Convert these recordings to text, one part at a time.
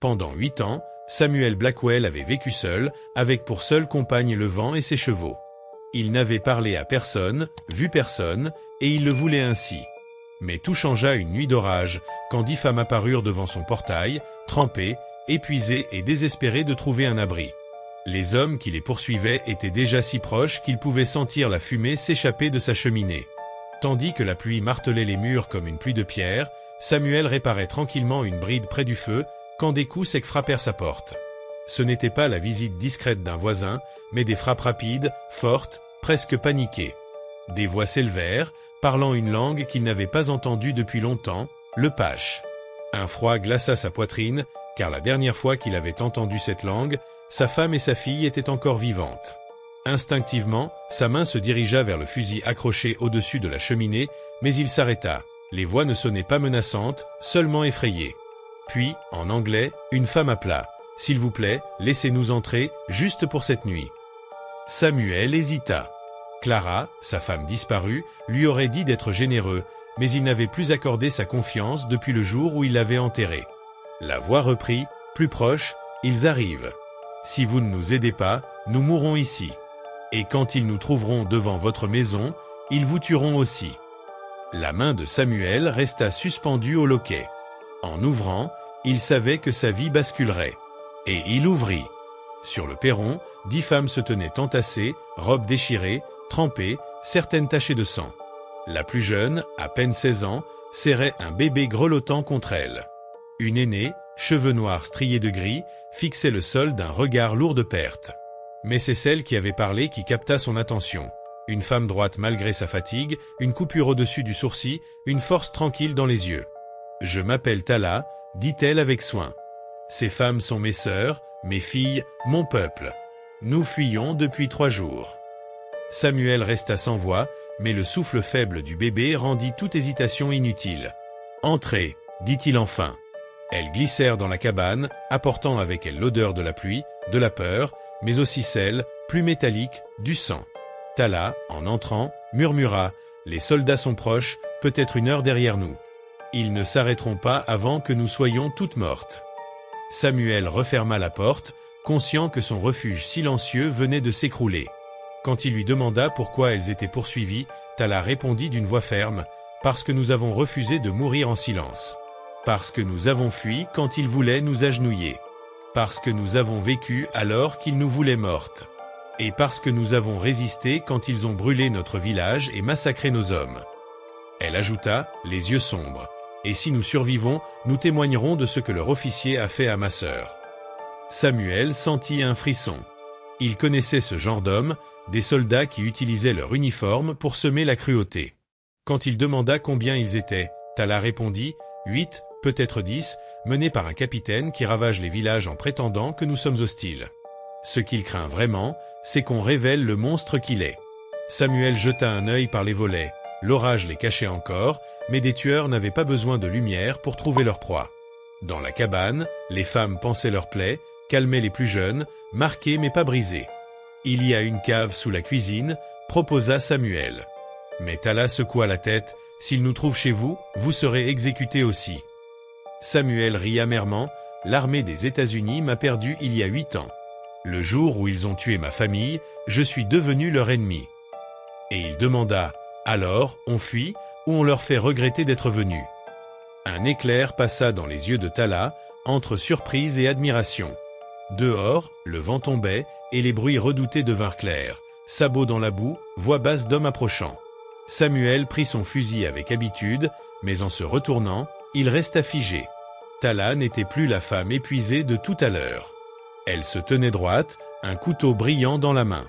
Pendant 8 ans, Samuel Blackwell avait vécu seul, avec pour seule compagne le vent et ses chevaux. Il n'avait parlé à personne, vu personne, et il le voulait ainsi. Mais tout changea une nuit d'orage, quand 10 femmes apparurent devant son portail, trempées, épuisées et désespérées de trouver un abri. Les hommes qui les poursuivaient étaient déjà si proches qu'ils pouvaient sentir la fumée s'échapper de sa cheminée. Tandis que la pluie martelait les murs comme une pluie de pierres, Samuel réparait tranquillement une bride près du feu, quand des coups secs frappèrent sa porte. Ce n'était pas la visite discrète d'un voisin, mais des frappes rapides, fortes, presque paniquées. Des voix s'élevèrent, parlant une langue qu'il n'avait pas entendue depuis longtemps, le pache. Un froid glaça sa poitrine, car la dernière fois qu'il avait entendu cette langue, sa femme et sa fille étaient encore vivantes. Instinctivement, sa main se dirigea vers le fusil accroché au-dessus de la cheminée, mais il s'arrêta. Les voix ne sonnaient pas menaçantes, seulement effrayées. Puis, en anglais, une femme appela. « S'il vous plaît, laissez-nous entrer, juste pour cette nuit. » Samuel hésita. Clara, sa femme disparue, lui aurait dit d'être généreux, mais il n'avait plus accordé sa confiance depuis le jour où il l'avait enterrée. La voix reprit, plus proche, « Ils arrivent. Si vous ne nous aidez pas, nous mourrons ici. Et quand ils nous trouveront devant votre maison, ils vous tueront aussi. » La main de Samuel resta suspendue au loquet. En ouvrant, il savait que sa vie basculerait. Et il ouvrit. Sur le perron, 10 femmes se tenaient entassées, robes déchirées, trempées, certaines tachées de sang. La plus jeune, à peine 16 ans, serrait un bébé grelottant contre elle. Une aînée, cheveux noirs striés de gris, fixait le sol d'un regard lourd de perte. Mais c'est celle qui avait parlé qui capta son attention. Une femme droite malgré sa fatigue, une coupure au-dessus du sourcil, une force tranquille dans les yeux. « Je m'appelle Tala », dit-elle avec soin. « Ces femmes sont mes sœurs, mes filles, mon peuple. Nous fuyons depuis 3 jours. » Samuel resta sans voix, mais le souffle faible du bébé rendit toute hésitation inutile. « Entrez », dit-il enfin. Elles glissèrent dans la cabane, apportant avec elles l'odeur de la pluie, de la peur, mais aussi celle, plus métallique, du sang. Tala, en entrant, murmura « Les soldats sont proches, peut-être 1 heure derrière nous. Ils ne s'arrêteront pas avant que nous soyons toutes mortes. » Samuel referma la porte, conscient que son refuge silencieux venait de s'écrouler. Quand il lui demanda pourquoi elles étaient poursuivies, Tala répondit d'une voix ferme « Parce que nous avons refusé de mourir en silence. Parce que nous avons fui quand ils voulaient nous agenouiller. Parce que nous avons vécu alors qu'ils nous voulaient mortes. Et parce que nous avons résisté quand ils ont brûlé notre village et massacré nos hommes. » Elle ajouta, les yeux sombres. « Et si nous survivons, nous témoignerons de ce que leur officier a fait à ma sœur. » Samuel sentit un frisson. Il connaissait ce genre d'hommes, des soldats qui utilisaient leur uniforme pour semer la cruauté. Quand il demanda combien ils étaient, Tala répondit « 8, peut-être 10, menés par un capitaine qui ravage les villages en prétendant que nous sommes hostiles. Ce qu'il craint vraiment, c'est qu'on révèle le monstre qu'il est. » Samuel jeta un œil par les volets. L'orage les cachait encore, mais des tueurs n'avaient pas besoin de lumière pour trouver leur proie. Dans la cabane, les femmes pansaient leurs plaies, calmaient les plus jeunes, marquées mais pas brisées. « Il y a une cave sous la cuisine », proposa Samuel. Mais Tala secoua la tête. « S'ils nous trouvent chez vous, vous serez exécutés aussi. » Samuel rit amèrement. « L'armée des États-Unis m'a perdu il y a 8 ans. Le jour où ils ont tué ma famille, je suis devenu leur ennemi. » Et il demanda « Alors, on fuit, ou on leur fait regretter d'être venus ?» Un éclair passa dans les yeux de Tala, entre surprise et admiration. Dehors, le vent tombait, et les bruits redoutés devinrent clairs. Sabots dans la boue, voix basse d'homme approchant. Samuel prit son fusil avec habitude, mais en se retournant, il resta figé. Tala n'était plus la femme épuisée de tout à l'heure. Elle se tenait droite, un couteau brillant dans la main.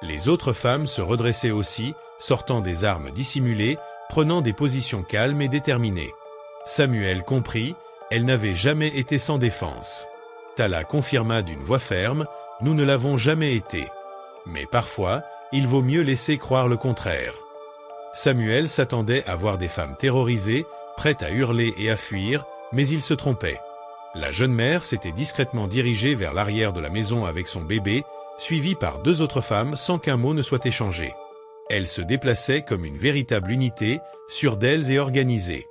Les autres femmes se redressaient aussi, sortant des armes dissimulées, prenant des positions calmes et déterminées. Samuel comprit, elle n'avait jamais été sans défense. Tala confirma d'une voix ferme, « Nous ne l'avons jamais été. Mais parfois, il vaut mieux laisser croire le contraire. » Samuel s'attendait à voir des femmes terrorisées, prêtes à hurler et à fuir, mais il se trompait. La jeune mère s'était discrètement dirigée vers l'arrière de la maison avec son bébé, suivie par 2 autres femmes sans qu'un mot ne soit échangé. Elle se déplaçait comme une véritable unité, sûre d'elles et organisée.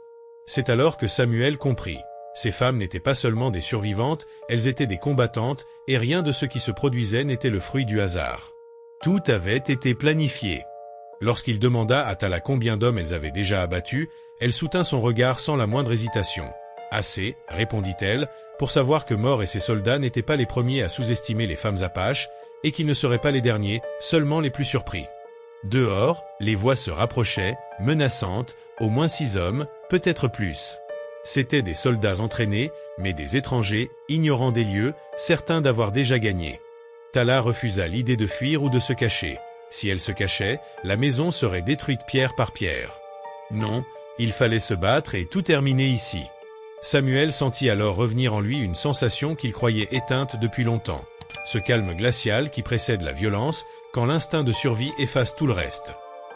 C'est alors que Samuel comprit. Ces femmes n'étaient pas seulement des survivantes, elles étaient des combattantes, et rien de ce qui se produisait n'était le fruit du hasard. Tout avait été planifié. Lorsqu'il demanda à Tala combien d'hommes elles avaient déjà abattus, elle soutint son regard sans la moindre hésitation. « Assez, répondit-elle, pour savoir que Mort et ses soldats n'étaient pas les premiers à sous-estimer les femmes apaches, et qu'ils ne seraient pas les derniers, seulement les plus surpris. » Dehors, les voix se rapprochaient, menaçantes, au moins 6 hommes, peut-être plus. C'étaient des soldats entraînés, mais des étrangers, ignorants des lieux, certains d'avoir déjà gagné. Tala refusa l'idée de fuir ou de se cacher. Si elle se cachait, la maison serait détruite pierre par pierre. Non, il fallait se battre et tout terminer ici. Samuel sentit alors revenir en lui une sensation qu'il croyait éteinte depuis longtemps. Ce calme glacial qui précède la violence, quand l'instinct de survie efface tout le reste.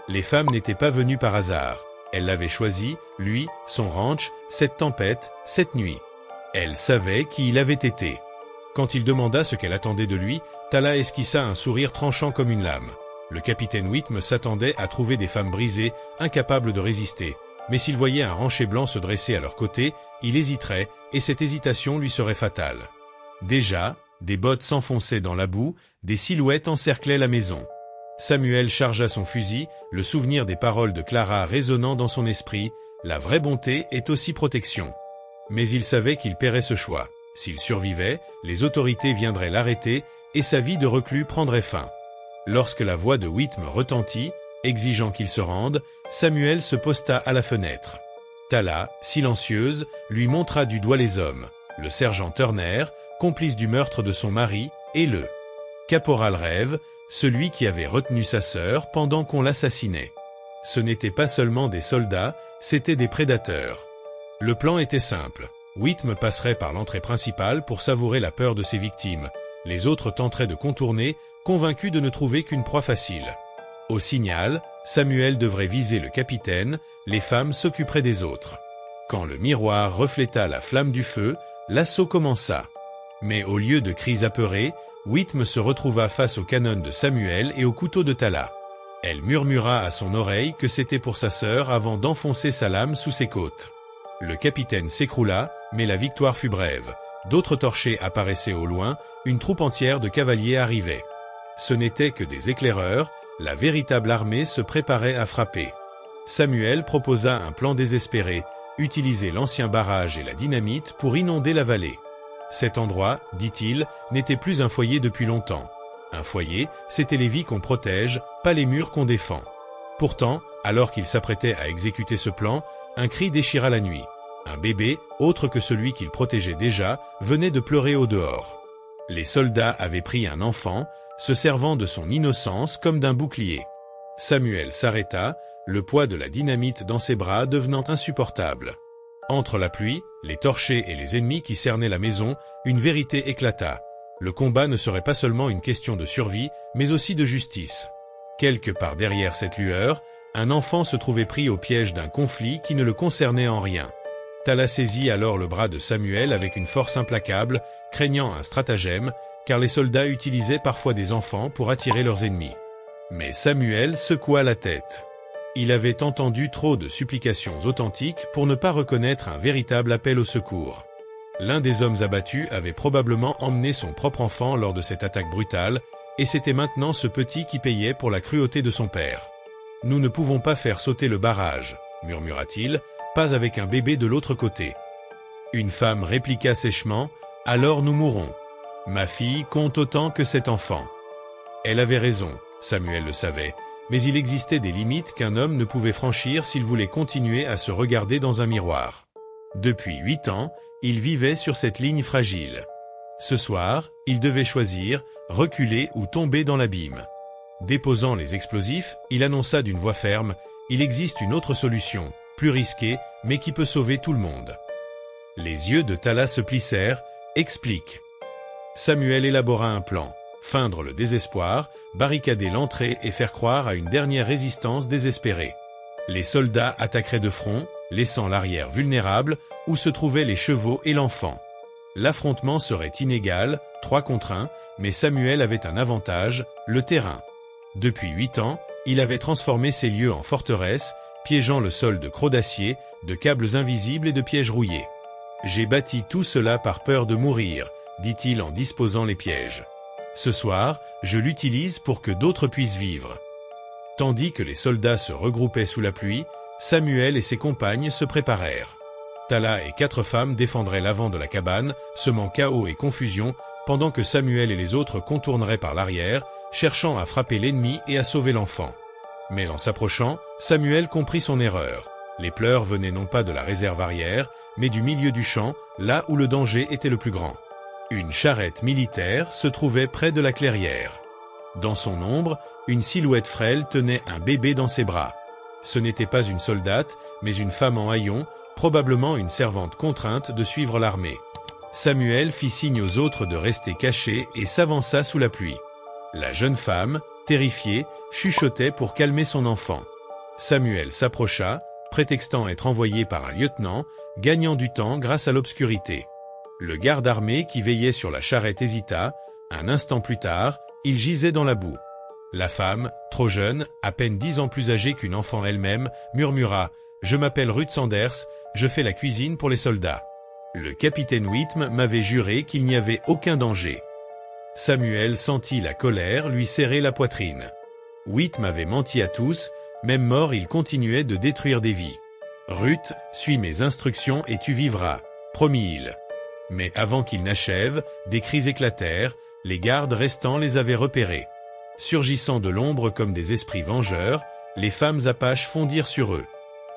Les femmes n'étaient pas venues par hasard. Elles l'avaient choisi, lui, son ranch, cette tempête, cette nuit. Elle savait qui il avait été. Quand il demanda ce qu'elle attendait de lui, Tala esquissa un sourire tranchant comme une lame. Le capitaine Whitme s'attendait à trouver des femmes brisées, incapables de résister. Mais s'il voyait un rancher blanc se dresser à leur côté, il hésiterait, et cette hésitation lui serait fatale. Déjà, des bottes s'enfonçaient dans la boue, des silhouettes encerclaient la maison. Samuel chargea son fusil, le souvenir des paroles de Clara résonnant dans son esprit, « La vraie bonté est aussi protection ». Mais il savait qu'il paierait ce choix. S'il survivait, les autorités viendraient l'arrêter, et sa vie de reclus prendrait fin. Lorsque la voix de Whitme retentit, exigeant qu'il se rende, Samuel se posta à la fenêtre. Tala, silencieuse, lui montra du doigt les hommes. Le sergent Turner, complice du meurtre de son mari, et le caporal Rêve, celui qui avait retenu sa sœur pendant qu'on l'assassinait. Ce n'étaient pas seulement des soldats, c'étaient des prédateurs. Le plan était simple. Whitme passerait par l'entrée principale pour savourer la peur de ses victimes. Les autres tenteraient de contourner, convaincus de ne trouver qu'une proie facile. Au signal, Samuel devrait viser le capitaine, les femmes s'occuperaient des autres. Quand le miroir refléta la flamme du feu, l'assaut commença. Mais au lieu de cris apeurés, Whitme se retrouva face au canon de Samuel et au couteau de Tala. Elle murmura à son oreille que c'était pour sa sœur avant d'enfoncer sa lame sous ses côtes. Le capitaine s'écroula, mais la victoire fut brève. D'autres torchers apparaissaient au loin, une troupe entière de cavaliers arrivait. Ce n'étaient que des éclaireurs, la véritable armée se préparait à frapper. Samuel proposa un plan désespéré, utiliser l'ancien barrage et la dynamite pour inonder la vallée. Cet endroit, dit-il, n'était plus un foyer depuis longtemps. Un foyer, c'était les vies qu'on protège, pas les murs qu'on défend. Pourtant, alors qu'il s'apprêtait à exécuter ce plan, un cri déchira la nuit. Un bébé, autre que celui qu'il protégeait déjà, venait de pleurer au dehors. Les soldats avaient pris un enfant, se servant de son innocence comme d'un bouclier. Samuel s'arrêta, le poids de la dynamite dans ses bras devenant insupportable. Entre la pluie, les torchers et les ennemis qui cernaient la maison, une vérité éclata. Le combat ne serait pas seulement une question de survie, mais aussi de justice. Quelque part derrière cette lueur, un enfant se trouvait pris au piège d'un conflit qui ne le concernait en rien. Tala saisit alors le bras de Samuel avec une force implacable, craignant un stratagème, car les soldats utilisaient parfois des enfants pour attirer leurs ennemis. Mais Samuel secoua la tête. Il avait entendu trop de supplications authentiques pour ne pas reconnaître un véritable appel au secours. L'un des hommes abattus avait probablement emmené son propre enfant lors de cette attaque brutale, et c'était maintenant ce petit qui payait pour la cruauté de son père. « Nous ne pouvons pas faire sauter le barrage », murmura-t-il, « pas avec un bébé de l'autre côté. » Une femme répliqua sèchement, « Alors nous mourrons. Ma fille compte autant que cet enfant. » Elle avait raison, Samuel le savait, mais il existait des limites qu'un homme ne pouvait franchir s'il voulait continuer à se regarder dans un miroir. Depuis 8 ans, il vivait sur cette ligne fragile. Ce soir, il devait choisir, reculer ou tomber dans l'abîme. Déposant les explosifs, il annonça d'une voix ferme, « Il existe une autre solution, plus risquée, mais qui peut sauver tout le monde. » Les yeux de Tala se plissèrent, « Explique. » Samuel élabora un plan, feindre le désespoir, barricader l'entrée et faire croire à une dernière résistance désespérée. Les soldats attaqueraient de front, laissant l'arrière vulnérable, où se trouvaient les chevaux et l'enfant. L'affrontement serait inégal, 3 contre 1, mais Samuel avait un avantage, le terrain. Depuis 8 ans, il avait transformé ces lieux en forteresses, piégeant le sol de crocs d'acier, de câbles invisibles et de pièges rouillés. J'ai bâti tout cela par peur de mourir, dit-il en disposant les pièges. Ce soir, je l'utilise pour que d'autres puissent vivre. Tandis que les soldats se regroupaient sous la pluie, Samuel et ses compagnes se préparèrent. Tala et 4 femmes défendraient l'avant de la cabane, semant chaos et confusion, pendant que Samuel et les autres contourneraient par l'arrière, cherchant à frapper l'ennemi et à sauver l'enfant. Mais en s'approchant, Samuel comprit son erreur. Les pleurs venaient non pas de la réserve arrière, mais du milieu du champ, là où le danger était le plus grand. Une charrette militaire se trouvait près de la clairière. Dans son ombre, une silhouette frêle tenait un bébé dans ses bras. Ce n'était pas une soldate, mais une femme en haillons, probablement une servante contrainte de suivre l'armée. Samuel fit signe aux autres de rester cachés et s'avança sous la pluie. La jeune femme, terrifiée, chuchotait pour calmer son enfant. Samuel s'approcha, prétextant être envoyé par un lieutenant, gagnant du temps grâce à l'obscurité. Le garde armé qui veillait sur la charrette hésita. Un instant plus tard, il gisait dans la boue. La femme, trop jeune, à peine 10 ans plus âgée qu'une enfant elle-même, murmura « Je m'appelle Ruth Sanders, je fais la cuisine pour les soldats. Le capitaine Whitm m'avait juré qu'il n'y avait aucun danger. » Samuel sentit la colère lui serrer la poitrine. Whitm avait menti à tous, même mort il continuait de détruire des vies. « Ruth, suis mes instructions et tu vivras, promit-il. » Mais avant qu'il n'achève, des cris éclatèrent, les gardes restants les avaient repérés. Surgissant de l'ombre comme des esprits vengeurs, les femmes apaches fondirent sur eux.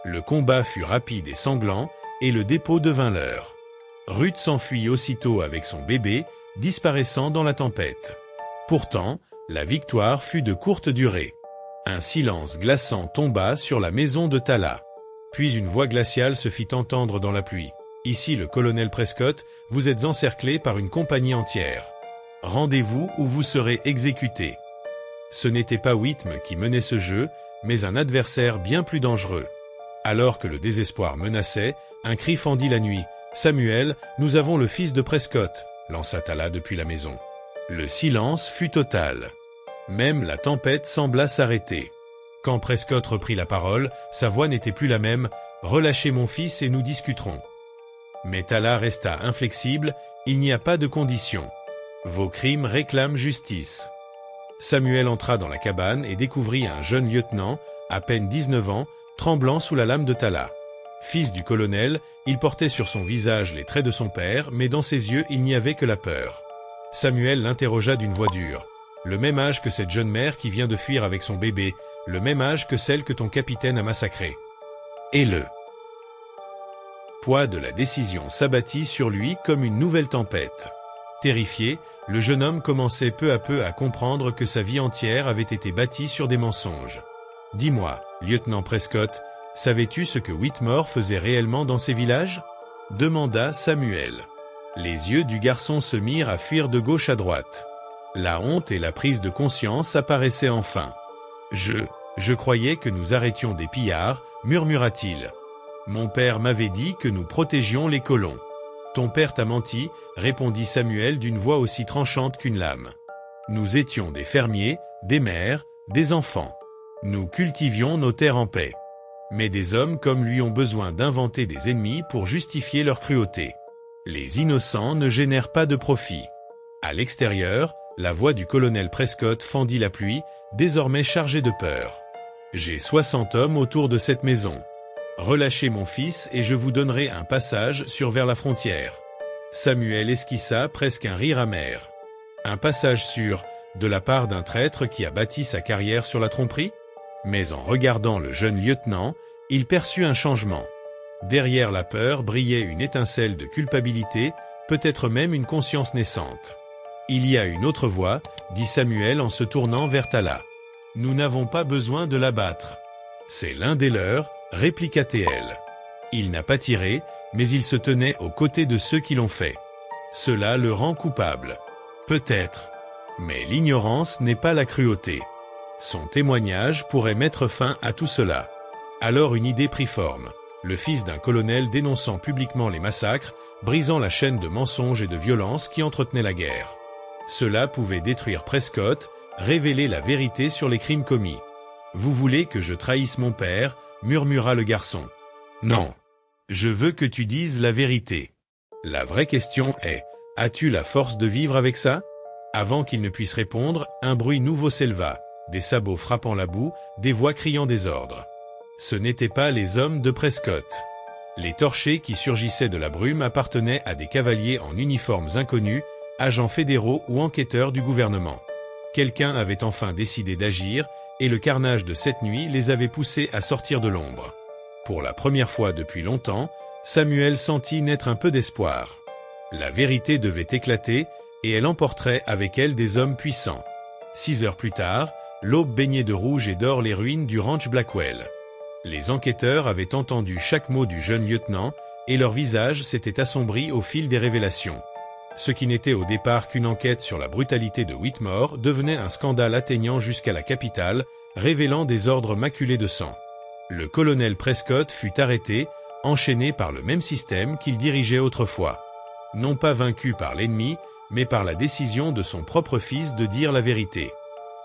Le combat fut rapide et sanglant, et le dépôt devint leur. Ruth s'enfuit aussitôt avec son bébé, disparaissant dans la tempête. Pourtant, la victoire fut de courte durée. Un silence glaçant tomba sur la maison de Tala. Puis une voix glaciale se fit entendre dans la pluie. « Ici le colonel Prescott, vous êtes encerclé par une compagnie entière. Rendez-vous ou vous serez exécuté. » Ce n'était pas Whitm qui menait ce jeu, mais un adversaire bien plus dangereux. Alors que le désespoir menaçait, un cri fendit la nuit. « Samuel, nous avons le fils de Prescott !» lança Tala depuis la maison. Le silence fut total. Même la tempête sembla s'arrêter. Quand Prescott reprit la parole, sa voix n'était plus la même. « Relâchez mon fils et nous discuterons. » Mais Tala resta inflexible. « Il n'y a pas de condition. Vos crimes réclament justice. » Samuel entra dans la cabane et découvrit un jeune lieutenant, à peine 19 ans, tremblant sous la lame de Tala. Fils du colonel, il portait sur son visage les traits de son père, mais dans ses yeux il n'y avait que la peur. Samuel l'interrogea d'une voix dure. « Le même âge que cette jeune mère qui vient de fuir avec son bébé, le même âge que celle que ton capitaine a massacrée. » Et le poids de la décision s'abattit sur lui comme une nouvelle tempête. Terrifié, le jeune homme commençait peu à peu à comprendre que sa vie entière avait été bâtie sur des mensonges. « Dis-moi, lieutenant Prescott, savais-tu ce que Whitmore faisait réellement dans ces villages ?» demanda Samuel. Les yeux du garçon se mirent à fuir de gauche à droite. La honte et la prise de conscience apparaissaient enfin. « Je croyais que nous arrêtions des pillards, » murmura-t-il. « Mon père m'avait dit que nous protégions les colons. » « Ton père t'a menti, » répondit Samuel d'une voix aussi tranchante qu'une lame. « Nous étions des fermiers, des mères, des enfants. Nous cultivions nos terres en paix. Mais des hommes comme lui ont besoin d'inventer des ennemis pour justifier leur cruauté. Les innocents ne génèrent pas de profit. » À l'extérieur, la voix du colonel Prescott fendit la pluie, désormais chargée de peur. « J'ai 60 hommes autour de cette maison. Relâchez mon fils et je vous donnerai un passage sur vers la frontière. » Samuel esquissa presque un rire amer. Un passage sûr, de la part d'un traître qui a bâti sa carrière sur la tromperie? Mais en regardant le jeune lieutenant, il perçut un changement. Derrière la peur brillait une étincelle de culpabilité, peut-être même une conscience naissante. « Il y a une autre voie, » dit Samuel en se tournant vers Tala. « Nous n'avons pas besoin de l'abattre. C'est l'un des leurs, » répliqua T.L. Il n'a pas tiré, mais il se tenait aux côtés de ceux qui l'ont fait. Cela le rend coupable. Peut-être. Mais l'ignorance n'est pas la cruauté. Son témoignage pourrait mettre fin à tout cela. Alors une idée prit forme. Le fils d'un colonel dénonçant publiquement les massacres, brisant la chaîne de mensonges et de violence qui entretenait la guerre. Cela pouvait détruire Prescott, révéler la vérité sur les crimes commis. « Vous voulez que je trahisse mon père ?» murmura le garçon. « Non. Je veux que tu dises la vérité. La vraie question est, as-tu la force de vivre avec ça? Avant qu'il ne puisse répondre, un bruit nouveau s'éleva, des sabots frappant la boue, des voix criant des ordres. Ce n'étaient pas les hommes de Prescott. Les torchers qui surgissaient de la brume appartenaient à des cavaliers en uniformes inconnus, agents fédéraux ou enquêteurs du gouvernement. Quelqu'un avait enfin décidé d'agir, et le carnage de cette nuit les avait poussés à sortir de l'ombre. Pour la première fois depuis longtemps, Samuel sentit naître un peu d'espoir. La vérité devait éclater, et elle emporterait avec elle des hommes puissants. 6 heures plus tard, l'aube baignait de rouge et d'or les ruines du ranch Blackwell. Les enquêteurs avaient entendu chaque mot du jeune lieutenant, et leur visage s'était assombri au fil des révélations. Ce qui n'était au départ qu'une enquête sur la brutalité de Whitmore devenait un scandale atteignant jusqu'à la capitale, révélant des ordres maculés de sang. Le colonel Prescott fut arrêté, enchaîné par le même système qu'il dirigeait autrefois. Non pas vaincu par l'ennemi, mais par la décision de son propre fils de dire la vérité.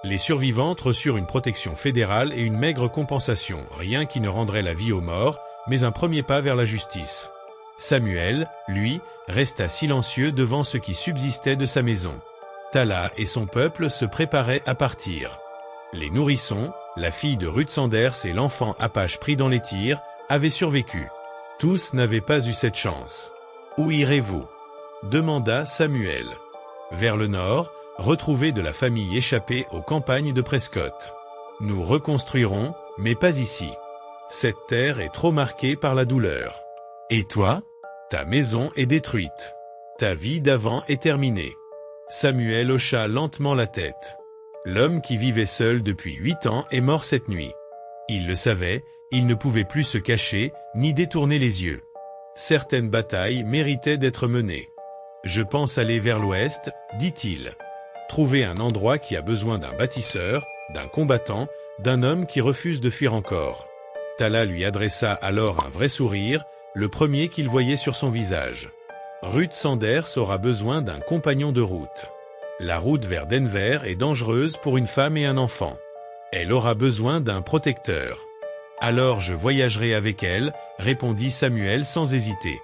Les survivantes reçurent une protection fédérale et une maigre compensation, rien qui ne rendrait la vie aux morts, mais un premier pas vers la justice. Samuel, lui, resta silencieux devant ce qui subsistait de sa maison. Tala et son peuple se préparaient à partir. Les nourrissons, la fille de Ruth Sanders et l'enfant Apache pris dans les tirs, avaient survécu. Tous n'avaient pas eu cette chance. « Où irez-vous » demanda Samuel. « Vers le nord, retrouver de la famille échappée aux campagnes de Prescott. Nous reconstruirons, mais pas ici. Cette terre est trop marquée par la douleur. Et toi? Ta maison est détruite. Ta vie d'avant est terminée. » Samuel hocha lentement la tête. L'homme qui vivait seul depuis 8 ans est mort cette nuit. Il le savait, il ne pouvait plus se cacher, ni détourner les yeux. Certaines batailles méritaient d'être menées. « Je pense aller vers l'ouest, » dit-il. « Trouver un endroit qui a besoin d'un bâtisseur, d'un combattant, d'un homme qui refuse de fuir encore. » Tala lui adressa alors un vrai sourire, le premier qu'il voyait sur son visage. Ruth Sanders aura besoin d'un compagnon de route. La route vers Denver est dangereuse pour une femme et un enfant. Elle aura besoin d'un protecteur. Alors je voyagerai avec elle, répondit Samuel sans hésiter.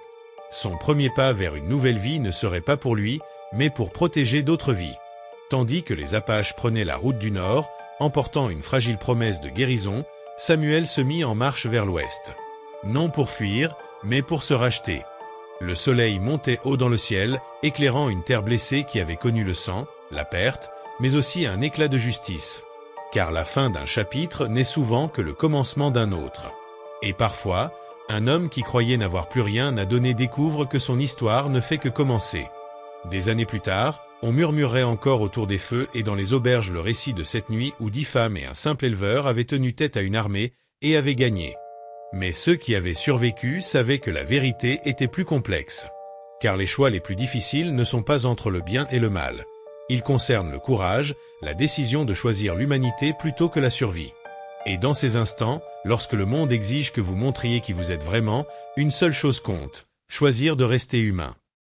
Son premier pas vers une nouvelle vie ne serait pas pour lui, mais pour protéger d'autres vies. Tandis que les Apaches prenaient la route du nord, emportant une fragile promesse de guérison, Samuel se mit en marche vers l'ouest. Non pour fuir, mais pour se racheter. Le soleil montait haut dans le ciel, éclairant une terre blessée qui avait connu le sang, la perte, mais aussi un éclat de justice. Car la fin d'un chapitre n'est souvent que le commencement d'un autre. Et parfois, un homme qui croyait n'avoir plus rien à donner découvre que son histoire ne fait que commencer. Des années plus tard, on murmurait encore autour des feux et dans les auberges le récit de cette nuit où 10 femmes et un simple éleveur avaient tenu tête à une armée et avaient gagné. Mais ceux qui avaient survécu savaient que la vérité était plus complexe. Car les choix les plus difficiles ne sont pas entre le bien et le mal. Ils concernent le courage, la décision de choisir l'humanité plutôt que la survie. Et dans ces instants, lorsque le monde exige que vous montriez qui vous êtes vraiment, une seule chose compte, choisir de rester humain.